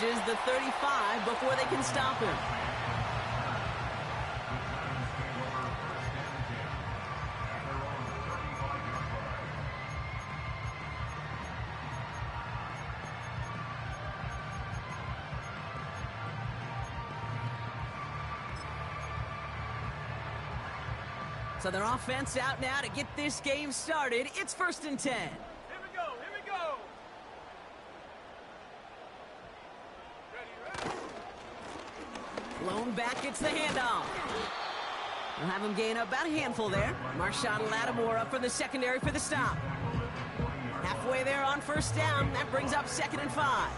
averages the 35 before they can stop him. So their offense out now to get this game started. It's 1st and 10. Here we go, here we go. Ready, ready. Blown back, it's the handoff. They'll have him gain about a handful there. Marshawn Lattimore up for the secondary for the stop. Halfway there on 1st down. That brings up 2nd and 5.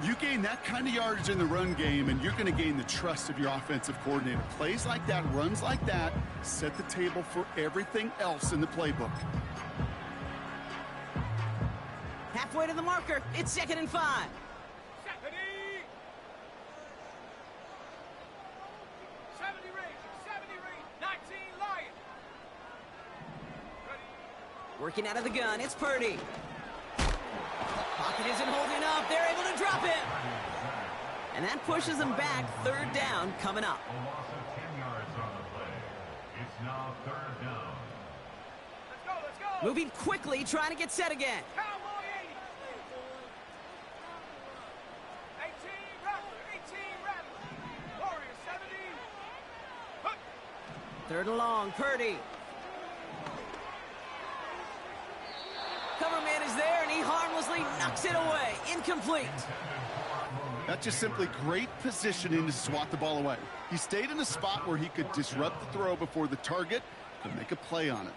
You gain that kind of yardage in the run game, and you're going to gain the trust of your offensive coordinator. Plays like that, runs like that, set the table for everything else in the playbook. Halfway to the marker. It's 2nd and 5. Ready. 70 range, 19 Lion. Ready. Working out of the gun, it's Purdy. Pocket isn't holding up. They're able to drop it. And that pushes them back. 3rd down coming up. A loss of 10 yards on the play. It's now 3rd down. Let's go. Moving quickly, trying to get set again. Cowboy 80. 18 Rattler. Warrior 70. 3rd and long, Purdy. Cover man is there, and he harmlessly knocks it away. Incomplete. That's just simply great positioning to swat the ball away. He stayed in a spot where he could disrupt the throw before the target could make a play on it.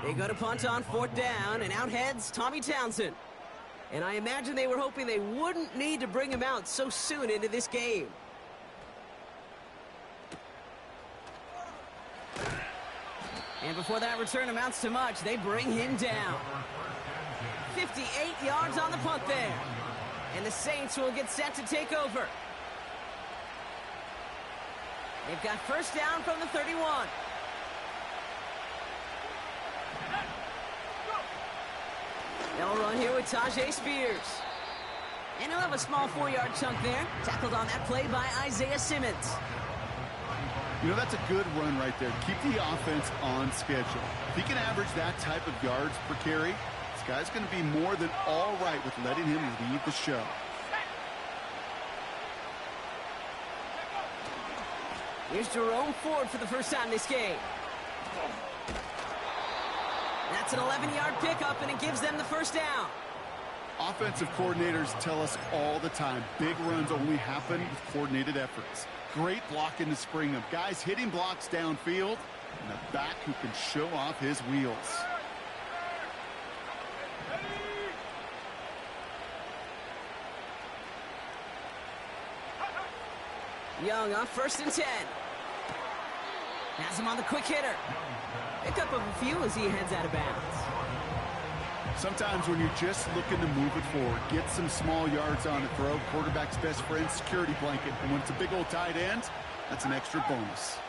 They go to punt on 4th down, and out heads Tommy Townsend. And I imagine they were hoping they wouldn't need to bring him out so soon into this game. And before that return amounts to much, they bring him down. 58 yards on the punt there. And the Saints will get set to take over. They've got 1st down from the 31. They'll run here with Tajay Spears. And he'll have a small 4-yard chunk there. Tackled on that play by Isaiah Simmons. You know, that's a good run right there. Keep the offense on schedule. If he can average that type of yards per carry, this guy's going to be more than all right with letting him lead the show. Here's Jerome Ford for the first time this game. That's an 11-yard pickup, and it gives them the 1st down. Offensive coordinators tell us all the time, big runs only happen with coordinated efforts. Great block in the spring of guys hitting blocks downfield, and a back who can show off his wheels. Young on 1st and 10. Has him on the quick hitter. Pick up a few as he heads out of bounds. Sometimes when you're just looking to move it forward, get some small yards on the throw, quarterback's best friend, security blanket. And when it's a big old tight end, that's an extra bonus.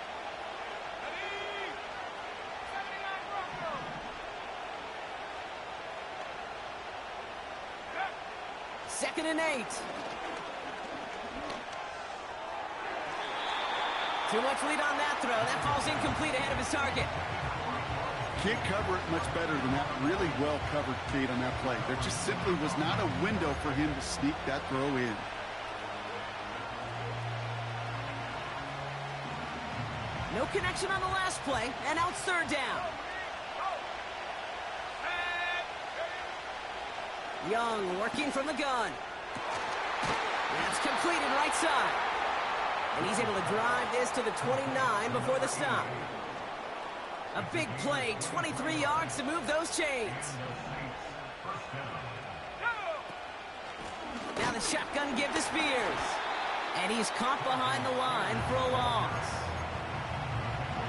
Second and 8. Too much lead on that throw. That falls incomplete ahead of his target. Can't cover it much better than that. Really well covered, Kate, on that play. There just simply was not a window for him to sneak that throw in. No connection on the last play, and now it's 3rd down. Young working from the gun. That's completed right side. And he's able to drive this to the 29 before the stop. A big play, 23 yards to move those chains. Now the shotgun give to Spears. And he's caught behind the line for a loss.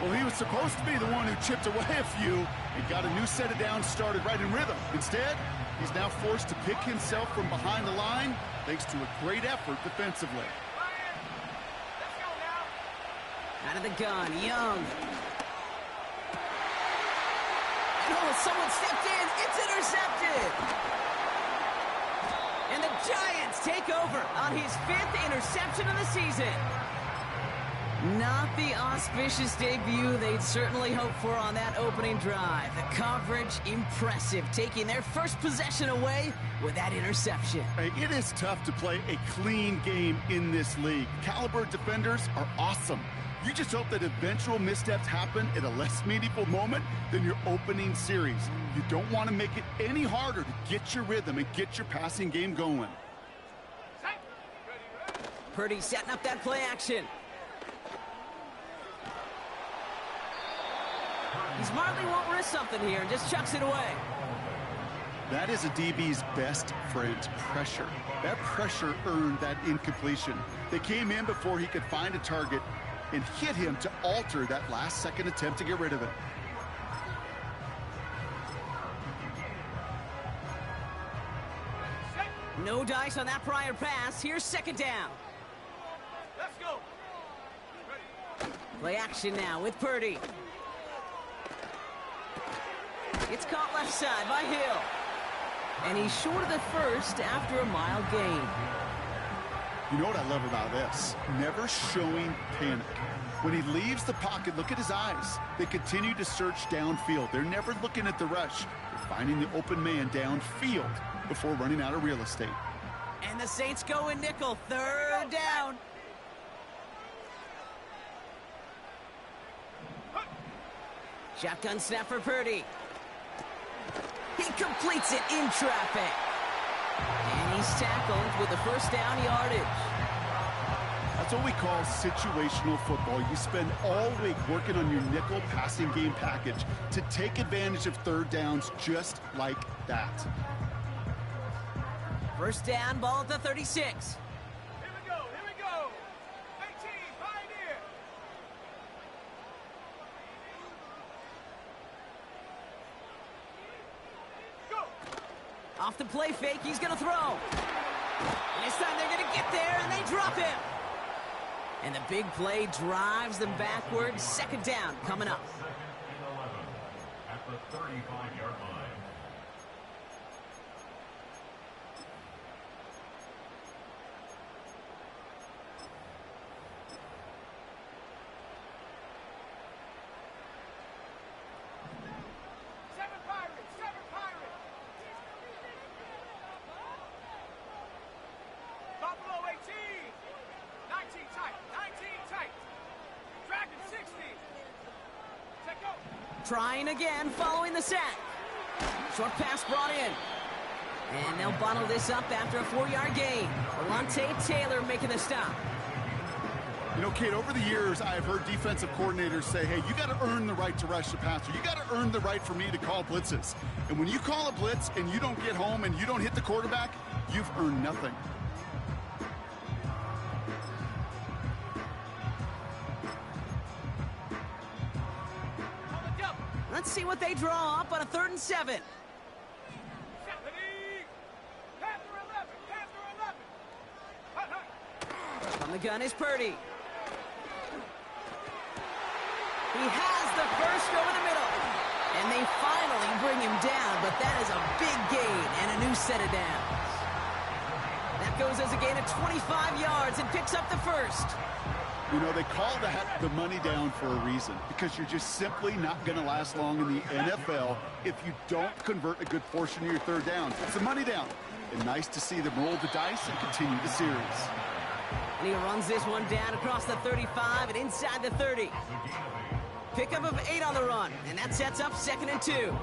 Well, he was supposed to be the one who chipped away a few and got a new set of downs started right in rhythm. Instead, he's now forced to pick himself from behind the line thanks to a great effort defensively. Out of the gun, Young. Oh, someone stepped in. It's intercepted. take over on his 5th interception of the season. Not the auspicious debut they'd certainly hoped for on that opening drive. The coverage, impressive, taking their first possession away with that interception. Hey, it is tough to play a clean game in this league. Caliber defenders are awesome. You just hope that eventual missteps happen at a less meaningful moment than your opening series. You don't want to make it any harder to get your rhythm and get your passing game going. Purdy setting up that play action. He smartly won't risk something here and just chucks it away. That is a DB's best friend, pressure. That pressure earned that incompletion. They came in before he could find a target and hit him to alter that last-second attempt to get rid of it. No dice on that prior pass. Here's 2nd down. Let's go. Play action now with Purdy. It's caught left side by Hill. And he's short of the first after a mile gain. You know what I love about this? Never showing panic. When he leaves the pocket, look at his eyes. They continue to search downfield. They're never looking at the rush. They're finding the open man downfield before running out of real estate. And the Saints go in nickel. 3rd down. Shotgun snap for Purdy. He completes it in traffic. And he's tackled with the 1st down yardage. That's what we call situational football. You spend all week working on your nickel passing game package to take advantage of 3rd downs just like that. 1st down, ball at the 36. Here we go. Here we go. 18, Pioneer. Off the play fake, he's going to throw. And this time they're going to get there, and they drop him. And the big play drives them backwards. 2nd down coming up. 2nd and 11 at the 35-yard line. Buffalo 18. 19 tight. 19 tight. Dragon 60. Check out. Trying again, following the sack. Short pass brought in. And they'll bottle this up after a 4-yard gain. Alontae Taylor making the stop. You know, Kate, over the years, I've heard defensive coordinators say, hey, you got to earn the right to rush the passer. You got to earn the right for me to call blitzes. And when you call a blitz and you don't get home and you don't hit the quarterback, you've earned nothing. Let's see what they draw up on a 3rd and 7. From the gun is Purdy. He has the first over the middle. And they finally bring him down, but that is a big gain and a new set of downs. That goes as a gain of 25 yards and picks up the first. You know, they call that the money down for a reason, because you're just simply not going to last long in the NFL if you don't convert a good portion of your 3rd down. It's the money down. And nice to see them roll the dice and continue the series. And he runs this one down across the 35 and inside the 30. Pickup of 8 on the run, and that sets up 2nd and 2.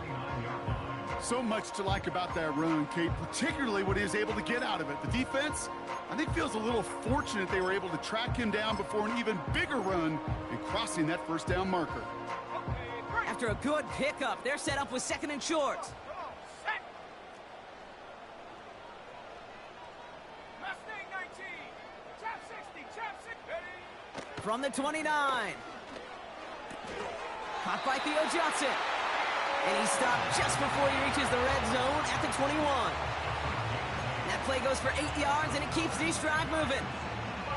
So much to like about that run, Kate, particularly what he was able to get out of it. The defense, I think, feels a little fortunate they were able to track him down before an even bigger run and crossing that 1st down marker. After a good pickup, they're set up with 2nd and short. Mustang 19. Chap 60. Chap 60. From the 29. Caught by Theo Johnson. And he stopped just before he reaches the red zone at the 21. That play goes for 8 yards, and it keeps these drive moving.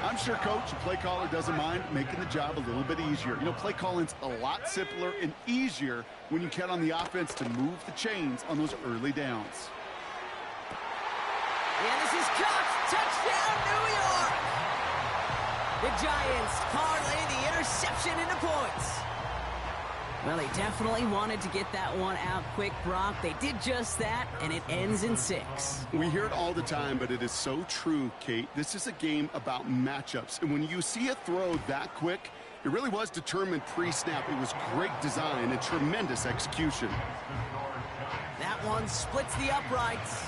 I'm sure Coach and play caller doesn't mind making the job a little bit easier. You know, play calling's a lot simpler and easier when you count on the offense to move the chains on those early downs. And this is is caught. Touchdown, New York. The Giants parlay the interception into points. Well, they definitely wanted to get that one out quick, Brock. They did just that, and it ends in 6. We hear it all the time, but it is so true, Kate. This is a game about matchups. And when you see a throw that quick, it really was determined pre-snap. It was great design and tremendous execution. That one splits the uprights.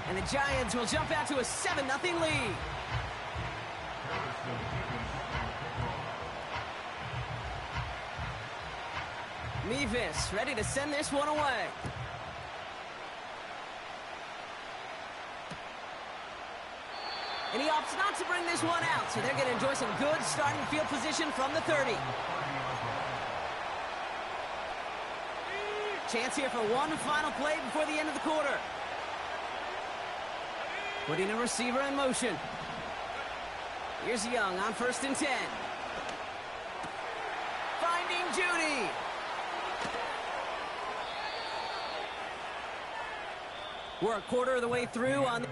And the Giants will jump out to a 7-0 lead. Mevis ready to send this one away. And he opts not to bring this one out, so they're going to enjoy some good starting field position from the 30. Chance here for one final play before the end of the quarter. Putting a receiver in motion. Here's Young on 1st and 10. Finding Judy. We're a quarter of the way through on the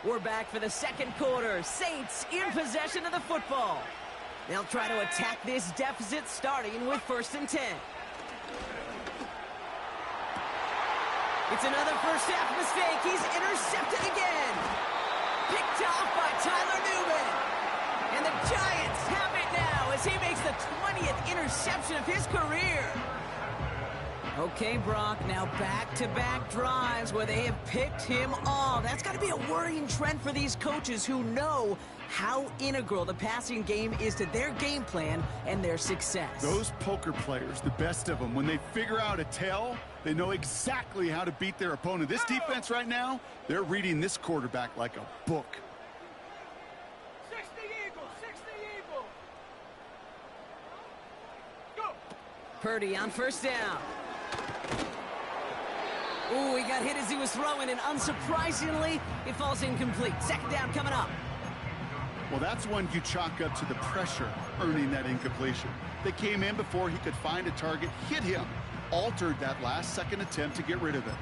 We're back for the second quarter. Saints in possession of the football. They'll try to attack this deficit starting with 1st and 10. It's another first half mistake. He's intercepted again. Picked off by Tyler Newman. And the Giants have it now as he makes the 20th interception of his career. Okay, Brock, now back-to-back drives where they have picked him off. That's got to be a worrying trend for these coaches who know how integral the passing game is to their game plan and their success. Those poker players, the best of them, when they figure out a tell, they know exactly how to beat their opponent. This defense right now, they're reading this quarterback like a book. 60 Eagle, 60 Eagle. Go. Purdy on 1st down. Ooh, he got hit as he was throwing, and unsurprisingly, it falls incomplete. 2nd down coming up. Well, that's one you chalk up to the pressure earning that incompletion. They came in before he could find a target, hit him, altered that last-second attempt to get rid of it.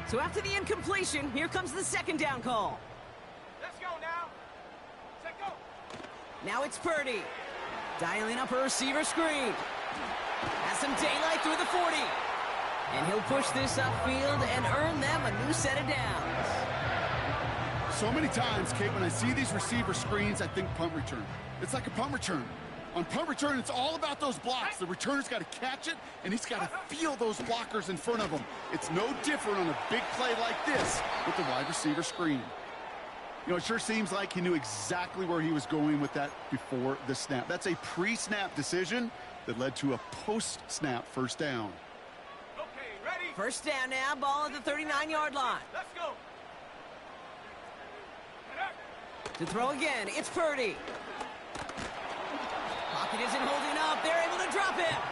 So after the incompletion, here comes the 2nd down call. Let's go now. Set go. Now it's Purdy. Dialing up a receiver screen. Has some daylight through the 40. And he'll push this upfield and earn them a new set of downs. So many times, Kate, when I see these receiver screens, I think punt return. It's like a punt return. On punt return, it's all about those blocks. The returner's got to catch it, and he's got to feel those blockers in front of him. It's no different on a big play like this with the wide receiver screen. You know, it sure seems like he knew exactly where he was going with that before the snap. That's a pre-snap decision that led to a post-snap 1st down. Okay, ready. 1st down now, ball at the 39-yard line. Let's go. To throw again, it's Purdy. Pocket isn't holding up. They're able to drop him.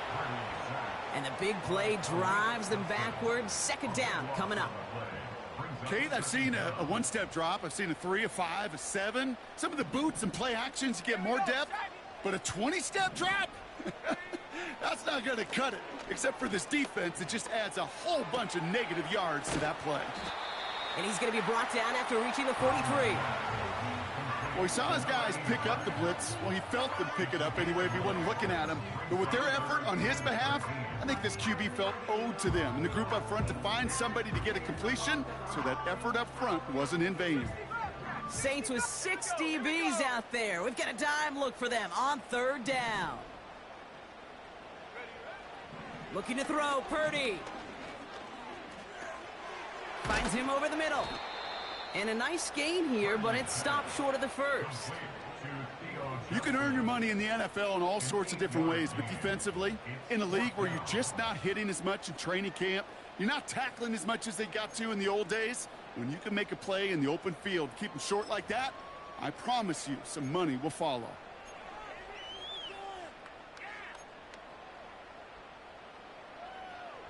And the big play drives them backwards. 2nd down coming up. Kate, I've seen a one-step drop. I've seen a 3, a 5, a 7. Some of the boots and play actions get more depth. But a 20-step drop? That's not going to cut it. Except for this defense, it just adds a whole bunch of negative yards to that play. And he's going to be brought down after reaching the 43. Well, he saw his guys pick up the blitz. Well, he felt them pick it up anyway if he wasn't looking at him. But with their effort on his behalf, I think this QB felt owed to them and the group up front to find somebody to get a completion so that effort up front wasn't in vain. Saints with 6 DBs out there. We've got a dime look for them on 3rd down. Looking to throw, Purdy. Finds him over the middle. And a nice gain here, but it stopped short of the 1st. You can earn your money in the NFL in all sorts of different ways, but defensively, in a league where you're just not hitting as much in training camp, you're not tackling as much as they got to in the old days, when you can make a play in the open field, keep them short like that, I promise you some money will follow.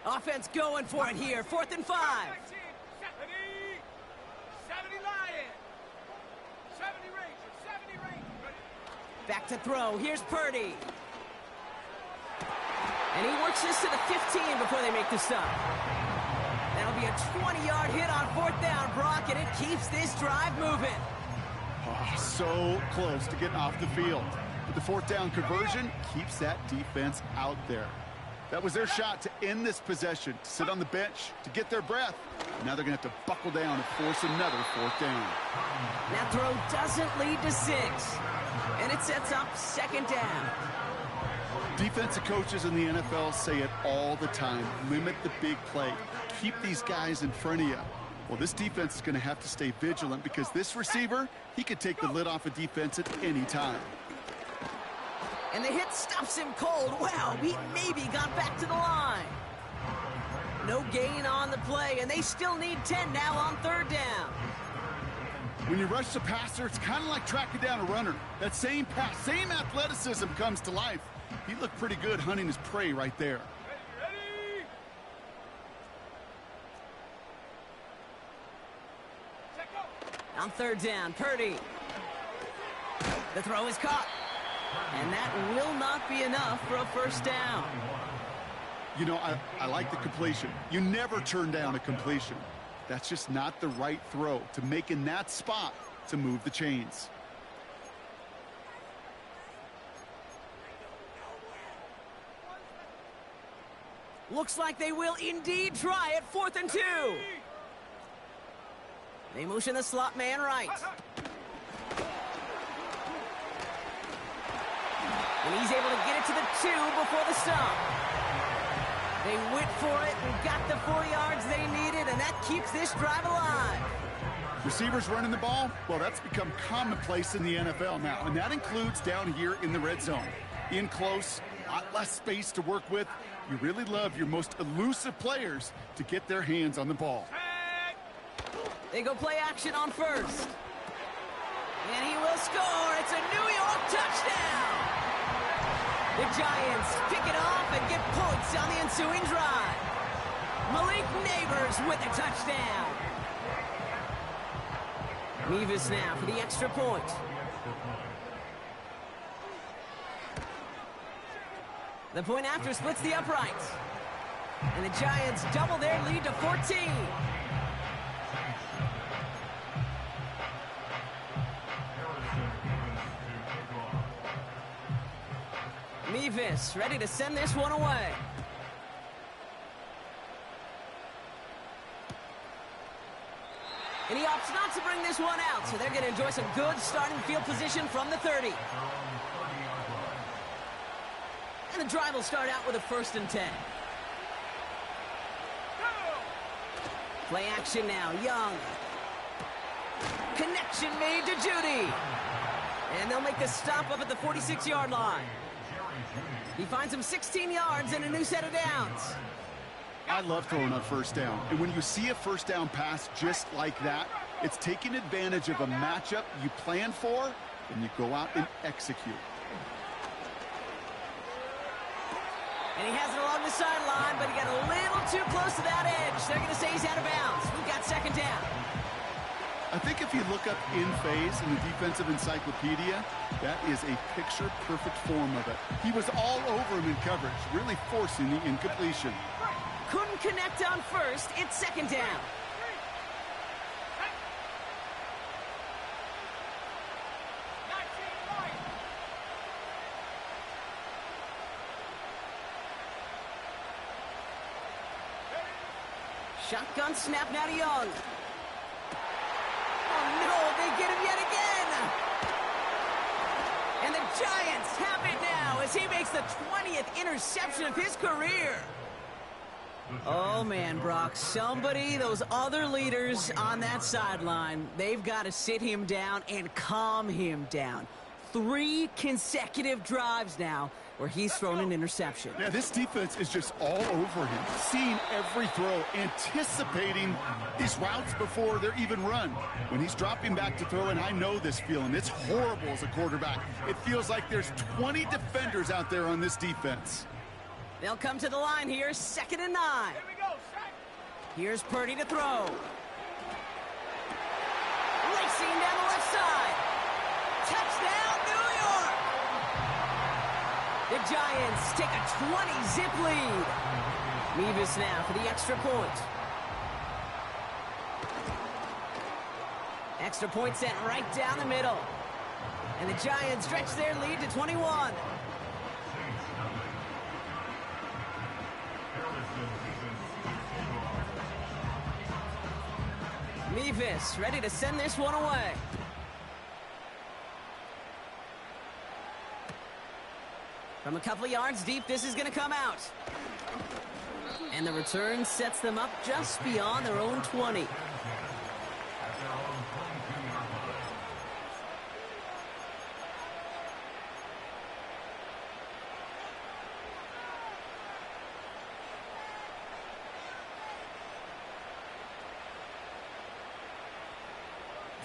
Offense going for it here. 4th and 5. 70. Back to throw. Here's Purdy. And he works this to the 15 before they make the stop. That'll be a 20-yard hit on 4th down, Brock, and it keeps this drive moving. Oh, so close to getting off the field. But the 4th down conversion keeps that defense out there. That was their shot to end this possession, to sit on the bench, to get their breath. Now they're going to have to buckle down and force another 4th down. That throw doesn't lead to 6, and it sets up 2nd down. Defensive coaches in the NFL say it all the time. Limit the big play. Keep these guys in front of you. Well, this defense is going to have to stay vigilant because this receiver, he could take the lid off a defense at any time. And the hit stops him cold. Wow, he maybe got back to the line. No gain on the play, and they still need 10 now on 3rd down. When you rush the passer, it's kind of like tracking down a runner. That same pass, same athleticism comes to life. He looked pretty good hunting his prey right there. Ready? Check go. On 3rd down, Purdy. The throw is caught. And that will not be enough for a 1st down. You know, I like the completion. You never turn down a completion. That's just not the right throw to make in that spot to move the chains. Looks like they will indeed try it. 4th and 2. They motion the slot man right. And he's able to get it to the 2 before the stop. They went for it and got the 4 yards they needed, and that keeps this drive alive. Receivers running the ball, well, that's become commonplace in the NFL now, and that includes down here in the red zone. In close, a lot less space to work with. You really love your most elusive players to get their hands on the ball. They go play action on 1st. And he will score. It's a New York touchdown. The Giants pick it off and get points on the ensuing drive. Malik Neighbors with a touchdown. Mevis now for the extra point. The point after splits the uprights. And the Giants double their lead to 14. Mevis ready to send this one away. And he opts not to bring this one out, so they're going to enjoy some good starting field position from the 30. And the drive will start out with a 1st and 10. Play action now, Young. Connection made to Judy. And they'll make the stop up at the 46-yard line. He finds him 16 yards and a new set of downs. I love throwing on 1st down. And when you see a 1st down pass just like that, it's taking advantage of a matchup you plan for, and you go out and execute. And he has it along the sideline, but he got a little too close to that edge. They're going to say he's out of bounds. We've got 2nd down. I think if you look up in phase in the defensive encyclopedia, that is a picture-perfect form of it. He was all over him in coverage, really forcing the incompletion. Couldn't connect on 1st. It's 2nd down. Shotgun snap now to Young. Oh no, they get him yet again. And the Giants have it now as he makes the 20th interception of his career. Oh man, Brock, those other leaders on that sideline, they've got to sit him down and calm him down. 3 consecutive drives now where he's thrown an interception. Yeah, this defense is just all over him, seeing every throw, anticipating these routes before they're even run. When he's dropping back to throw, and I know this feeling, it's horrible as a quarterback. It feels like there's 20 defenders out there on this defense. They'll come to the line here, 2nd and 9. Here we go, Shaq. Here's Purdy to throw. Racing down the left side. Touchdown, New York! 20-zip lead. Mevis now for the extra point. Extra point sent right down the middle. And the Giants stretch their lead to 21. Mevis ready to send this one away. From a couple of yards deep, this is going to come out. And the return sets them up just beyond their own 20.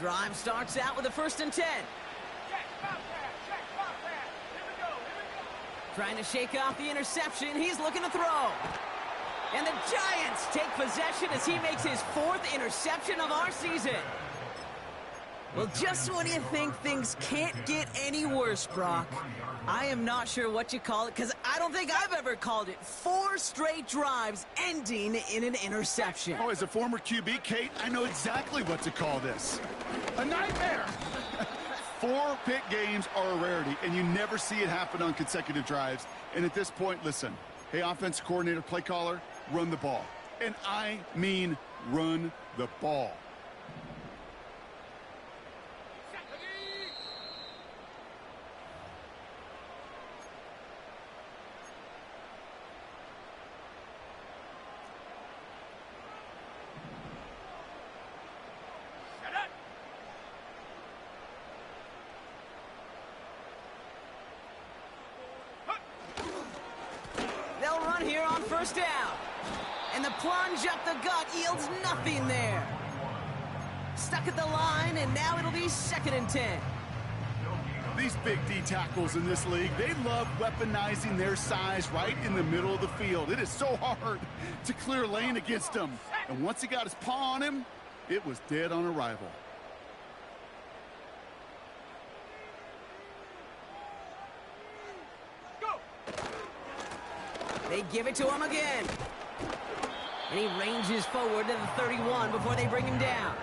Drive starts out with a 1st and 10. Trying to shake off the interception. He's looking to throw. And the Giants take possession as he makes his 4th interception of our season. Well, just when you think things can't get any worse, Brock, I am not sure what you call it, because I don't think I've ever called it 4 straight drives ending in an interception. Oh, as a former QB, Kate, I know exactly what to call this. A nightmare. 4 pick games are a rarity, and you never see it happen on consecutive drives. And at this point, listen, hey, offensive coordinator, play caller, run the ball. And I mean run the ball. They'll run here on 1st down. And the plunge up the gut yields nothing there. Stuck at the line, and now it'll be 2nd and 10. These big D tackles in this league, they love weaponizing their size right in the middle of the field. It is so hard to clear lane against them. And once he got his paw on him, it was dead on arrival. They give it to him again. And he ranges forward to the 31 before they bring him down.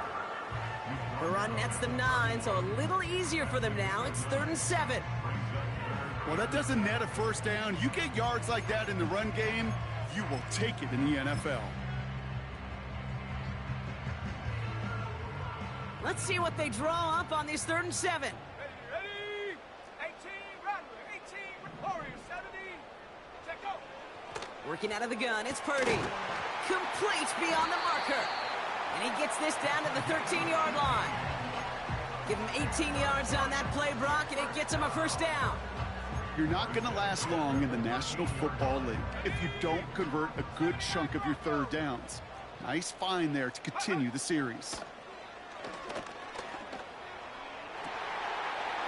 The run nets them 9, so a little easier for them now. It's 3rd and 7. Well, that doesn't net a 1st down. You get yards like that in the run game, you will take it in the NFL. Let's see what they draw up on this 3rd and 7. Ready? 18, Rattler. 18 with Warrior. 70. Check go. Working out of the gun, it's Purdy. Complete beyond the marker. And he gets this down to the 13-yard line. Give him 18 yards on that play, Brock, and it gets him a 1st down. You're not going to last long in the National Football League if you don't convert a good chunk of your 3rd downs. Nice find there to continue the series.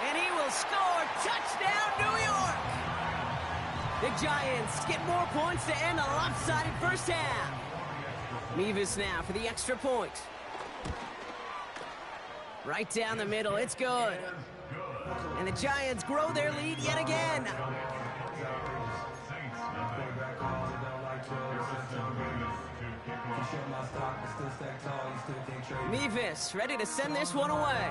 And he will score. Touchdown, New York! The Giants get more points to end a lopsided 1st half. Mevis now for the extra point. Right down the middle, it's good. And the Giants grow their lead yet again. Mevis ready to send this one away.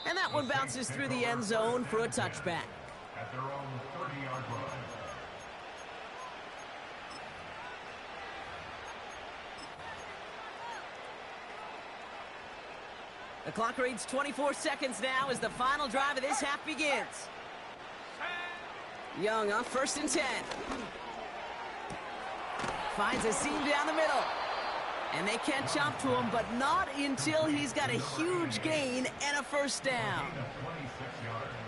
And that one bounces through the end zone for a touchback. At their own 30-yard line. The clock reads 24 seconds now as the final drive of this half begins. Young on 1st and 10. Finds a seam down the middle. And they can't jump to him, but not until he's got a huge gain and a 1st down.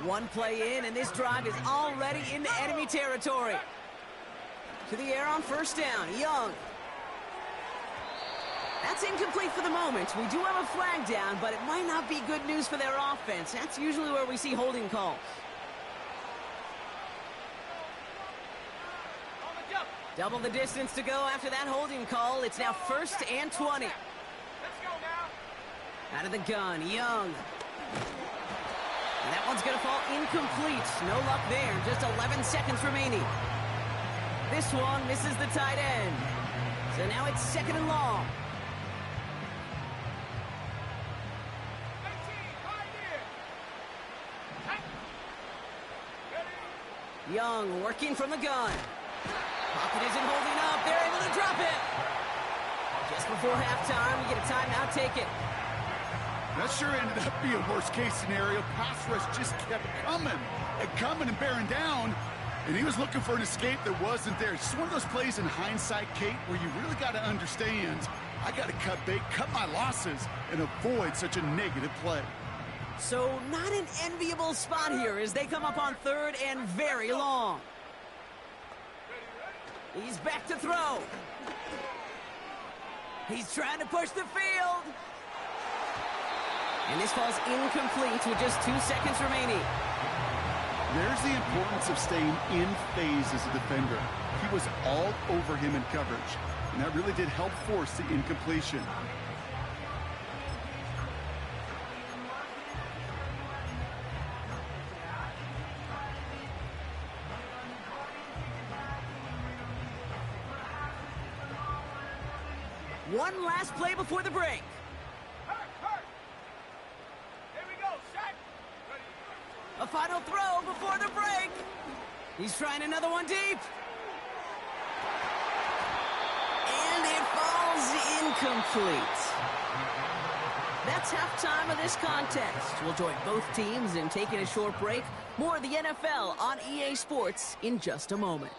One play in, and this drive is already into enemy territory. To the air on 1st down, Young. That's incomplete for the moment. We do have a flag down, but it might not be good news for their offense. That's usually where we see holding calls. Double the distance to go after that holding call. It's now 1st and 20. Let's go now. Out of the gun, Young. And That one's going to fall incomplete. No luck there. Just 11 seconds remaining. This one misses the tight end. So now it's second and long. 18, right here. Ready? Young working from the gun. Pocket isn't holding up. They're able to drop it. Just before halftime, we get a timeout taken. That sure ended up being worst-case scenario. Pass rush just kept coming and bearing down, and he was looking for an escape that wasn't there. It's just one of those plays in hindsight, Kate, where you really got to understand, I got to cut bait, cut my losses, and avoid such a negative play. So not an enviable spot here as they come up on third and very long. He's back to throw. He's trying to push the field. And this falls incomplete with just 2 seconds remaining. There's the importance of staying in phase as a defender. He was all over him in coverage, and that really did help force the incompletion. One last play before the break. Hurt. Here we go, set. Ready. A final throw before the break. He's trying another one deep. And it falls incomplete. That's halftime of this contest. We'll join both teams in taking a short break. More of the NFL on EA Sports in just a moment.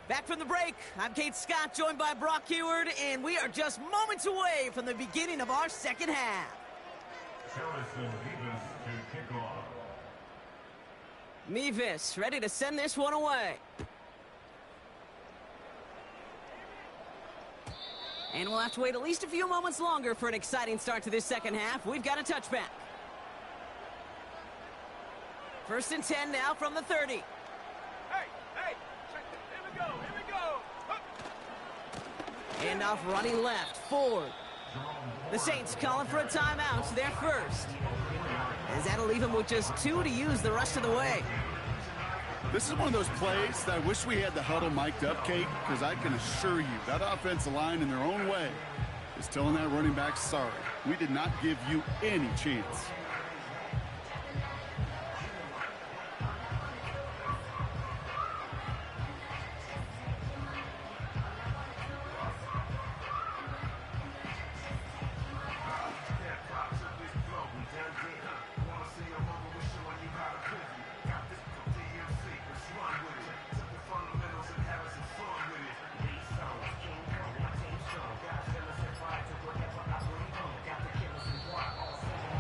Back from the break, I'm Kate Scott, joined by Brock Heward, and we are just moments away from the beginning of our second half. Harrison Davis to kick off. Mevis ready to send this one away. And we'll have to wait at least a few moments longer for an exciting start to this second half. We've got a touchback. First and 10 now from the 30. Hey, check it. Here we go. Hup. Handoff running left, forward. The Saints calling for a timeout, their first. As that'll leave them with just 2 to use the rest of the way. This is one of those plays that I wish we had the huddle mic'd up, Kate, because I can assure you that offensive line in their own way is telling that running back, sorry, we did not give you any chance.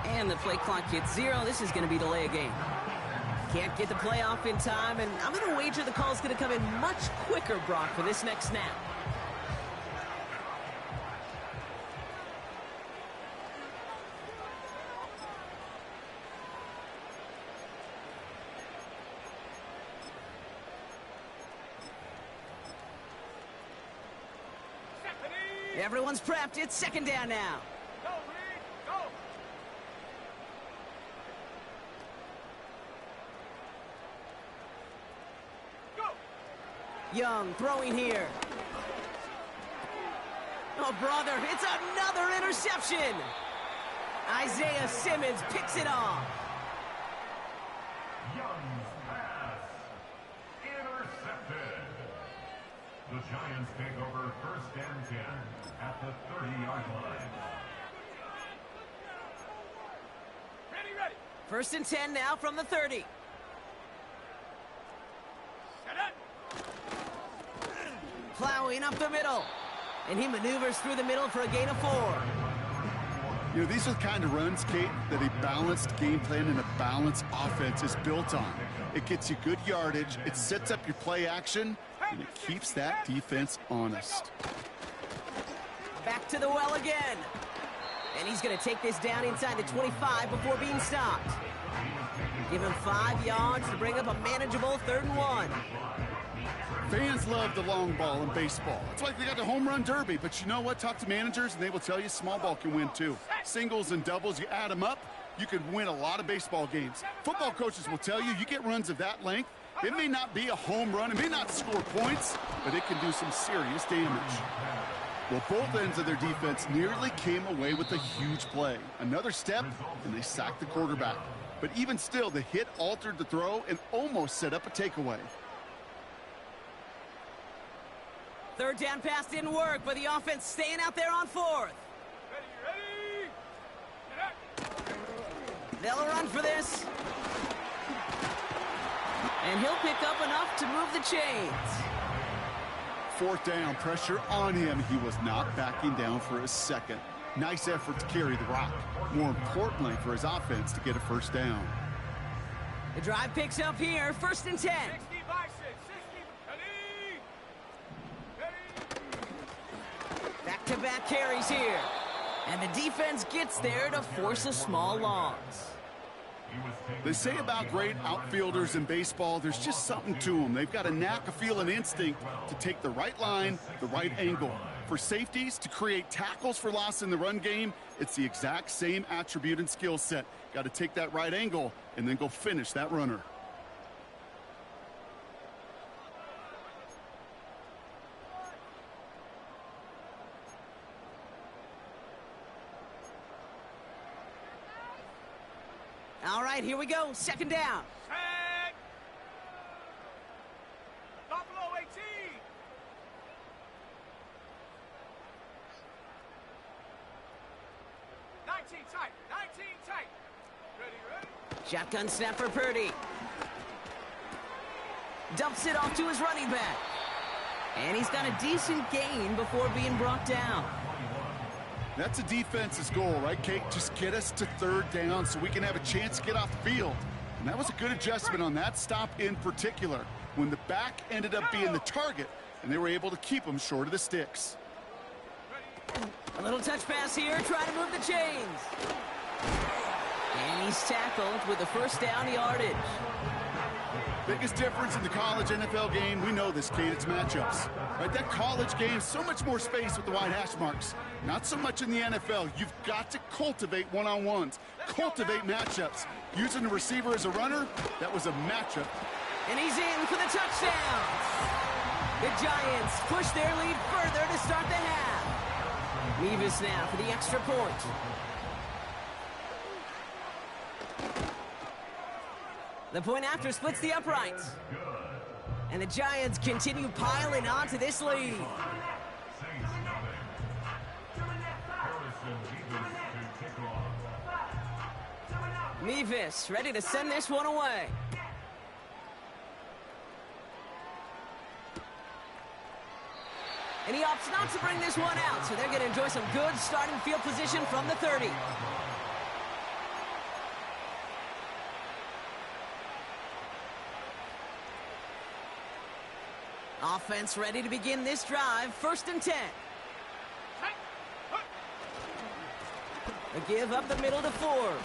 And the play clock hits 0. This is going to be delay a game. Can't get the play off in time, and I'm going to wager the call is going to come in much quicker, Brock, for this next snap. Everyone's prepped. It's second down now. Go, Reed, go. Go. Young throwing here. Oh, brother, it's another interception. Isaiah Simmons picks it off. Young's pass. Intercepted. The Giants take over first and 10 at the 30-yard line. Ready. First and 10 now from the 30. Set up. Plowing up the middle. And he maneuvers through the middle for a gain of 4. You know, these are the kind of runs, Kate, that a balanced game plan and a balanced offense is built on. It gets you good yardage, it sets up your play action, and it keeps that defense honest. Back to the well again. And he's going to take this down inside the 25 before being stopped. Give him 5 yards to bring up a manageable 3rd and 1. Fans love the long ball in baseball. It's like they got the home run derby, but you know what? Talk to managers, and they will tell you small ball can win too. Singles and doubles, you add them up, you can win a lot of baseball games. Football coaches will tell you get runs of that length. It may not be a home run, it may not score points, but it can do some serious damage. Well, both ends of their defense nearly came away with a huge play. Another step, and they sacked the quarterback. But even still, the hit altered the throw and almost set up a takeaway. 3rd down pass didn't work, but the offense staying out there on 4th. Ready? Get up. They'll run for this. And he'll pick up enough to move the chains. 4th down, pressure on him. He was not backing down for a second. Nice effort to carry the rock. More importantly for his offense to get a 1st down. The drive picks up here, 1st and 10. 60 by 6. 60. Ready? Back-to-back carries here. And the defense gets there to force a small loss. They say about great outfielders in baseball, there's just something to them. They've got a knack, a feel, an instinct to take the right line, the right angle. For safeties, to create tackles for loss in the run game, it's the exact same attribute and skill set. Got to take that right angle and then go finish that runner. All right, here we go. 2nd down. Set. Buffalo 18. Tight. 19 tight. Ready? Shotgun snap for Purdy. Dumps it off to his running back. And he's got a decent gain before being brought down. That's a defense's goal, right, Kate? Just get us to 3rd down so we can have a chance to get off the field. And that was a good adjustment on that stop in particular, when the back ended up being the target, and they were able to keep him short of the sticks. A little touch pass here, trying to move the chains. And he's tackled with the 1st down yardage. Biggest difference in the college NFL game, we know this, Kate, it's matchups. Right, that college game, so much more space with the wide hash marks. Not so much in the NFL. You've got to cultivate one-on-ones, cultivate matchups. Using the receiver as a runner, that was a matchup. And he's in for the touchdown. The Giants push their lead further to start the half. Mevis now for the extra point. The point after splits the uprights. And the Giants continue piling onto this lead. Mevis ready to send this one away. And he opts not to bring this one out, so they're going to enjoy some good starting field position from the 30. Offense ready to begin this drive. 1st and 10. A give up the middle to Ford.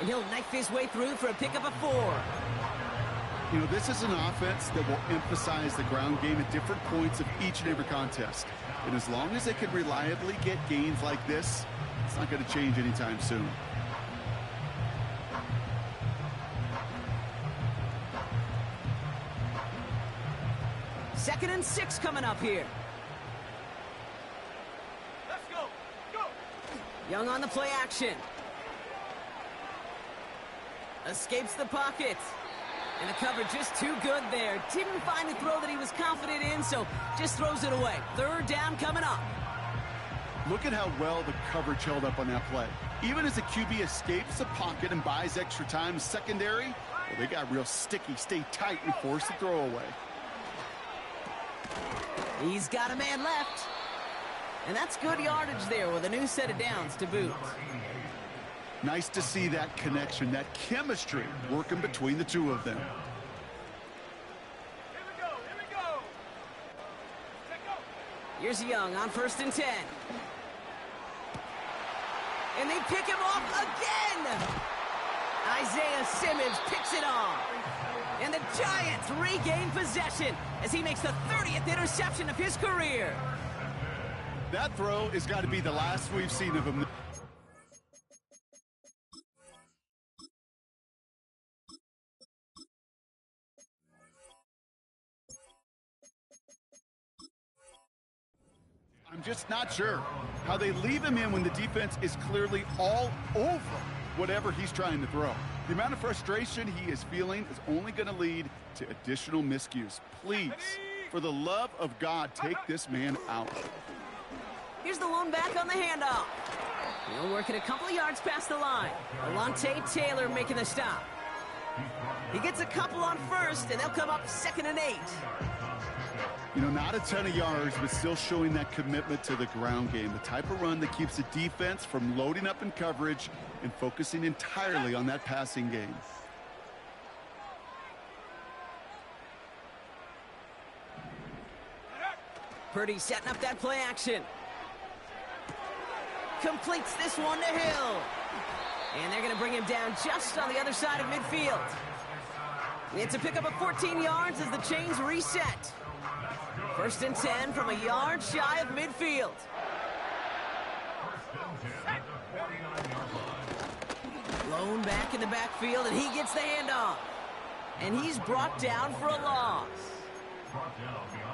And he'll knife his way through for a pickup of 4. You know, this is an offense that will emphasize the ground game at different points of each and every contest. And as long as they can reliably get gains like this, it's not going to change anytime soon. Second and 6 coming up here. Let's go. Go. Young on the play action. Escapes the pocket. And the cover just too good there. Didn't find a throw that he was confident in, so just throws it away. 3rd down coming up. Look at how well the coverage held up on that play. Even as the QB escapes the pocket and buys extra time secondary, well, they got real sticky, stay tight, and force the throw away. He's got a man left. And that's good yardage there with a new set of downs to boot. Nice to see that connection, that chemistry working between the two of them. Here we go. Here we go. Let's go. Here's Young on 1st and 10. And they pick him off again. Isaiah Simmons picks it off. And the Giants regain possession as he makes the 30th interception of his career. That throw has got to be the last we've seen of him. I'm just not sure how they leave him in when the defense is clearly all over whatever he's trying to throw. The amount of frustration he is feeling is only going to lead to additional miscues. Please, for the love of God, take this man out. Here's the lone back on the handoff. He'll work it a couple of yards past the line. Alontae Taylor making the stop. He gets a couple on first, and they'll come up 2nd and 8. You know, not a ton of yards, but still showing that commitment to the ground game. The type of run that keeps the defense from loading up in coverage and focusing entirely on that passing game. Purdy setting up that play action. Completes this one to Hill. And they're going to bring him down just on the other side of midfield. It's a pickup of 14 yards as the chains reset. 1st and 10 from a yard shy of midfield. Lone back in the backfield, and he gets the handoff. And he's brought down for a loss.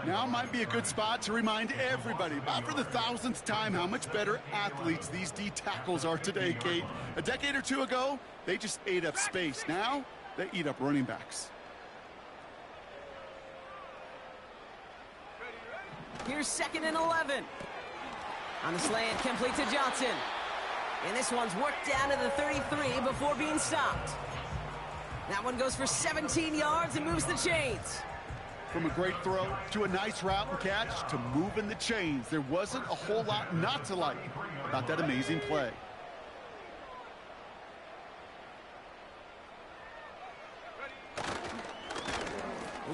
Now might be a good spot to remind everybody, about for the 1000th time, how much better athletes these D tackles are today, Kate. A decade or two ago, they just ate up space. Now, they eat up running backs. Here's 2nd and 11. On the slant, complete to Johnson. And this one's worked down to the 33 before being stopped. That one goes for 17 yards and moves the chains. From a great throw to a nice route and catch to moving the chains, there wasn't a whole lot not to like about that amazing play.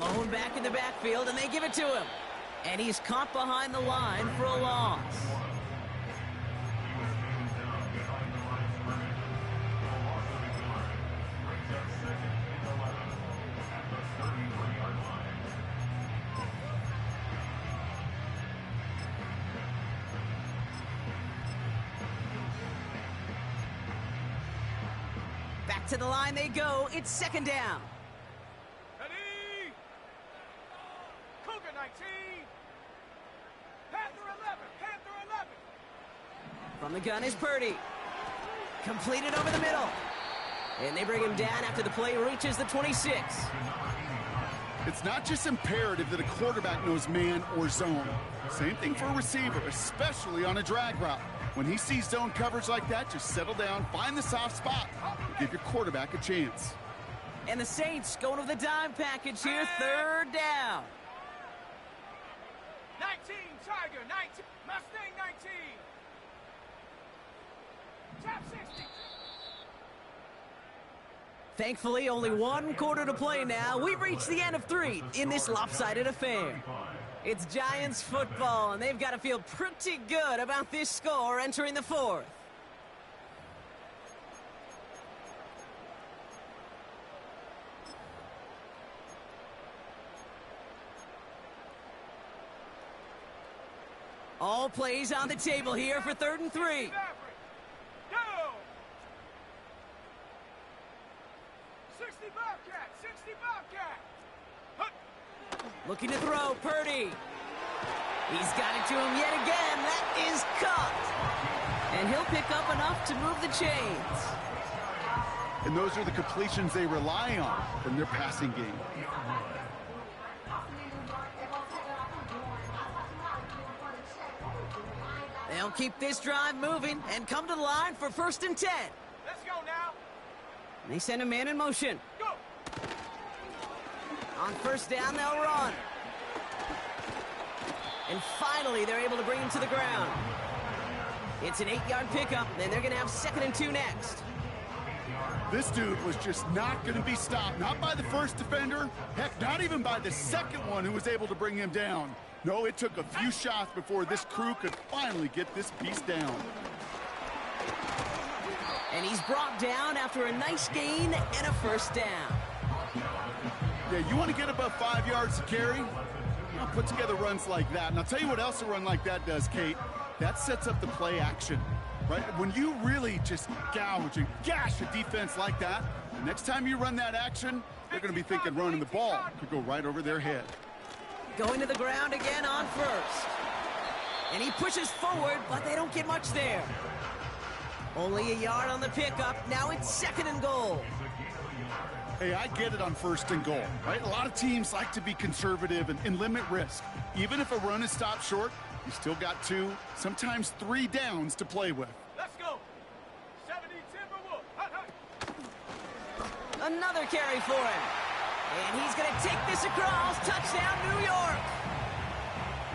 Lone back in the backfield, and they give it to him. And he's caught behind the line for a loss. Back to the line they go. It's 2nd down. Ready? Cougar 19. Panther 11. Panther 11. From the gun is Purdy. Completed over the middle. And they bring him down after the play reaches the 26. It's not just imperative that a quarterback knows man or zone. Same thing for a receiver, especially on a drag route. When he sees zone coverage like that, just settle down, find the soft spot, and give your quarterback a chance. And the Saints going with the dime package here, 3rd down. 19, Tiger, 19, Mustang 19. Top 60. Thankfully, only 1 quarter to play now. We've reached the end of 3 in this lopsided affair. It's Giants football, and they've got to feel pretty good about this score entering the 4th. All plays on the table here for 3rd and 3. Go. 60 Bobcat, 60 Bobcat. Looking to throw, Purdy. He's got it to him yet again. That is caught. And he'll pick up enough to move the chains. And those are the completions they rely on from their passing game. They'll keep this drive moving and come to the line for 1st and 10. Let's go now. They send a man in motion. Go. On 1st down, they'll run. And finally, they're able to bring him to the ground. It's an 8-yard pickup, and they're going to have 2nd and 2 next. This dude was just not going to be stopped. Not by the first defender. Heck, not even by the second one who was able to bring him down. No, it took a few shots before this crew could finally get this beast down. And he's brought down after a nice gain and a first down. Yeah, you want to get above 5 yards to carry? Well, put together runs like that. And I'll tell you what else a run like that does, Kate. That sets up the play action, right? When you really just gouge and gash a defense like that, the next time you run that action, they're going to be thinking running the ball could go right over their head. Going to the ground again on first. And he pushes forward, but they don't get much there. Only a yard on the pickup. Now it's 2nd and goal. Hey, I get it on 1st and goal, right? A lot of teams like to be conservative and limit risk. Even if a run is stopped short, you still got 2, sometimes 3 downs to play with. Let's go. 70 Timberwolves. Hut, hut. Another carry for him. And he's going to take this across. Touchdown, New York.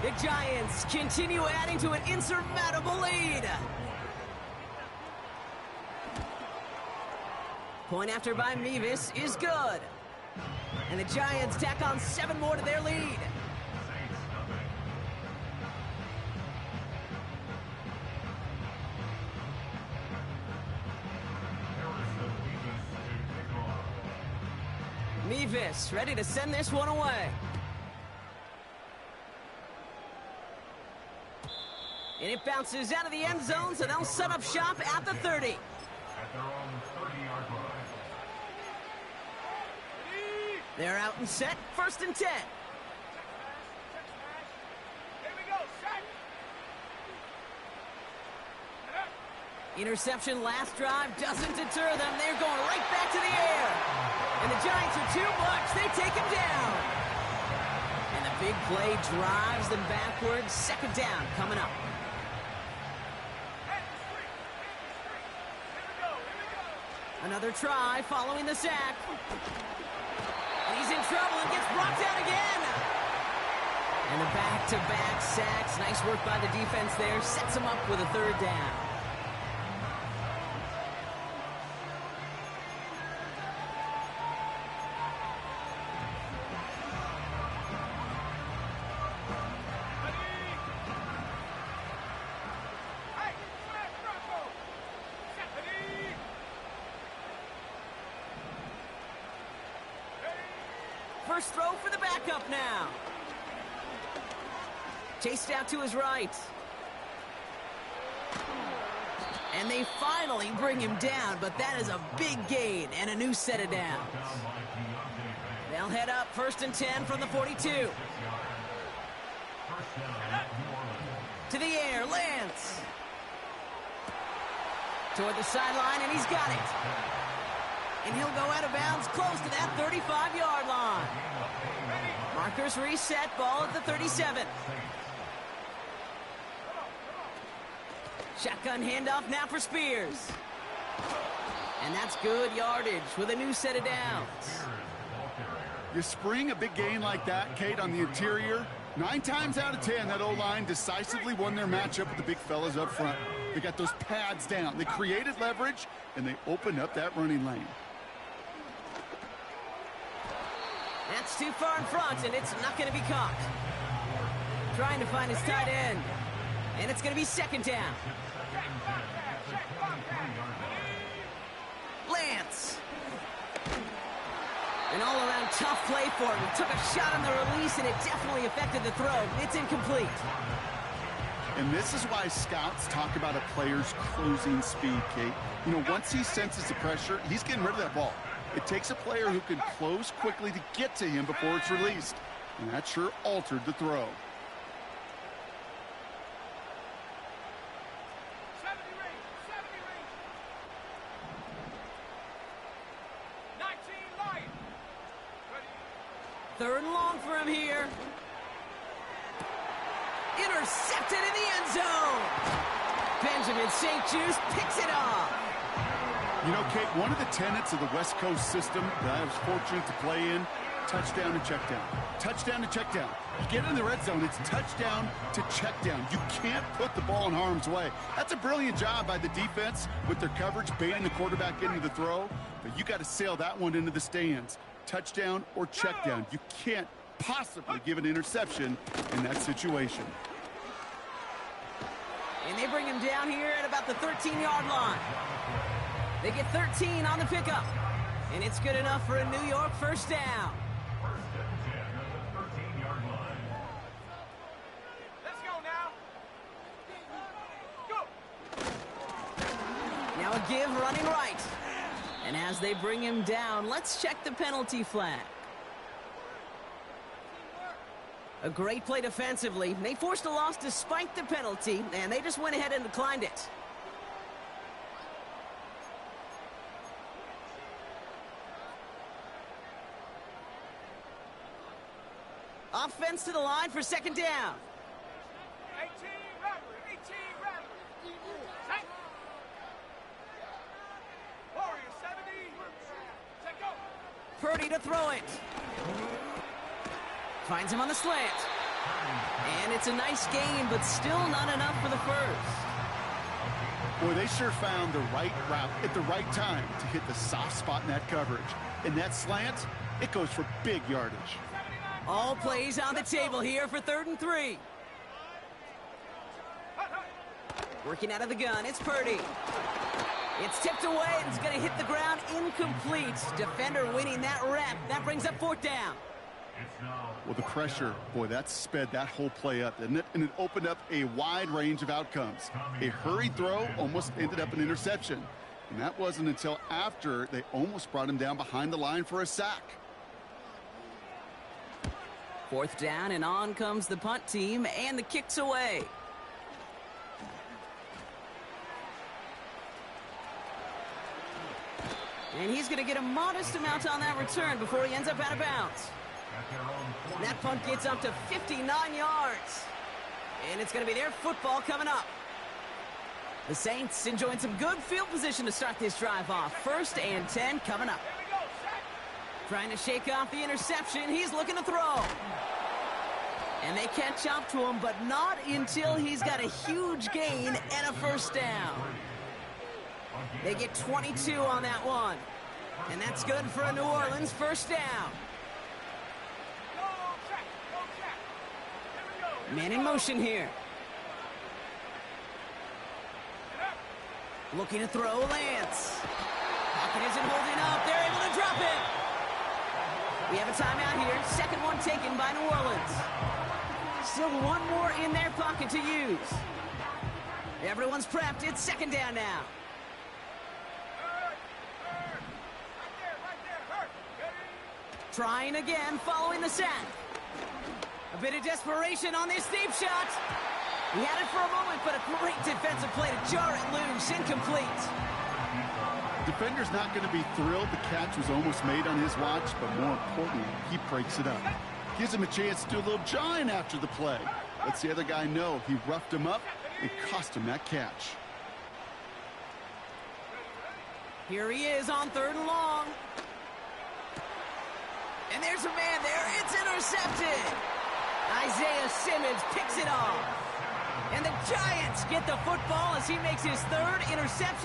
The Giants continue adding to an insurmountable lead. Point after by Mevis is good. And the Giants tack on 7 more to their lead. Mevis ready to send this one away. And it bounces out of the end zone, so they'll set up shop at the 30. At their own 30-yard line. They're out and set, 1st and 10. Here we go. Set. Interception last drive doesn't deter them. They're going right back to the air. And the Giants are too much. They take him down. And the big play drives them backwards. 2nd down coming up. Another try following the sack. And he's in trouble and gets brought down again. And the back-to-back sacks. Nice work by the defense there. Sets him up with a 3rd down. First throw for the backup now. Chased out to his right. And they finally bring him down, but that is a big gain and a new set of downs. They'll head up 1st and 10 from the 42. To the air, Lance. Toward the sideline, and he's got it. And he'll go out of bounds close to that 35-yard line. Markers reset, ball at the 37. Shotgun handoff now for Spears. And that's good yardage with a new set of downs. You spring a big gain like that, Kate, on the interior, 9 times out of 10, that O-line decisively won their matchup with the big fellas up front. They got those pads down. They created leverage, and they opened up that running lane. That's too far in front, and it's not going to be caught. Trying to find his tight end. And it's going to be 2nd down. Lance. An all-around tough play for him. He took a shot on the release, and it definitely affected the throw. It's incomplete. And this is why scouts talk about a player's closing speed, Kate. You know, once he senses the pressure, he's getting rid of that ball. It takes a player who can close quickly to get to him before it's released. And that sure altered the throw. 70 range. 19 Lion. Ready. 3rd and long for him here. Intercepted in the end zone. Benjamin St. Juste picks it off. You know, Kate, one of the tenets of the West Coast system that I was fortunate to play in, touchdown to check down. Touchdown to check down. You get in the red zone, it's touchdown to check down. You can't put the ball in harm's way. That's a brilliant job by the defense with their coverage, baiting the quarterback into the throw. But you got to sail that one into the stands. Touchdown or check down. You can't possibly give an interception in that situation. And they bring him down here at about the 13-yard line. They get 13 on the pickup. And it's good enough for a New York first down. First and 10 at the 13-yard line. Let's go now. Go. Now a give running right. And as they bring him down, let's check the penalty flag. A great play defensively. They forced a loss despite the penalty, and they just went ahead and declined it. Offense to the line for second down. 18 Rattler, 18 Rattler. Take. Warriors 70. Take go. Purdy to throw it. Finds him on the slant. And it's a nice gain, but still not enough for the first. Boy, they sure found the right route at the right time to hit the soft spot in that coverage. And that slant, it goes for big yardage. All plays on the table here for 3rd and 3. Working out of the gun, it's Purdy. It's tipped away, and it's going to hit the ground incomplete. Defender winning that rep. That brings up 4th down. Well, the pressure, boy, that sped that whole play up, didn't it? And it opened up a wide range of outcomes. A hurried throw almost ended up an interception. And that wasn't until after they almost brought him down behind the line for a sack. 4th down, and on comes the punt team, and the kick's away. And he's going to get a modest amount on that return before he ends up out of bounds. That punt gets up to 59 yards. And it's going to be their football coming up. The Saints enjoying some good field position to start this drive off. 1st and 10 coming up. Trying to shake off the interception. He's looking to throw. And they catch up to him, but not until he's got a huge gain and a first down. They get 22 on that one. And that's good for a New Orleans first down. Man in motion here. Looking to throw, Lance. Pocket isn't holding up. They're able to drop it. We have a timeout here. Second one taken by New Orleans. Still one more in their pocket to use. Everyone's prepped. It's 2nd down now. Trying again, following the sack. A bit of desperation on this deep shot. He had it for a moment, but a great defensive play to jar it loose. Incomplete. Defender's not going to be thrilled the catch was almost made on his watch, but more importantly, he breaks it up. Gives him a chance to do a little jawing after the play. Lets the other guy know he roughed him up and cost him that catch. Here he is on 3rd and long. And there's a man there. It's intercepted. Isaiah Simmons picks it off. And the Giants get the football as he makes his 3rd interception.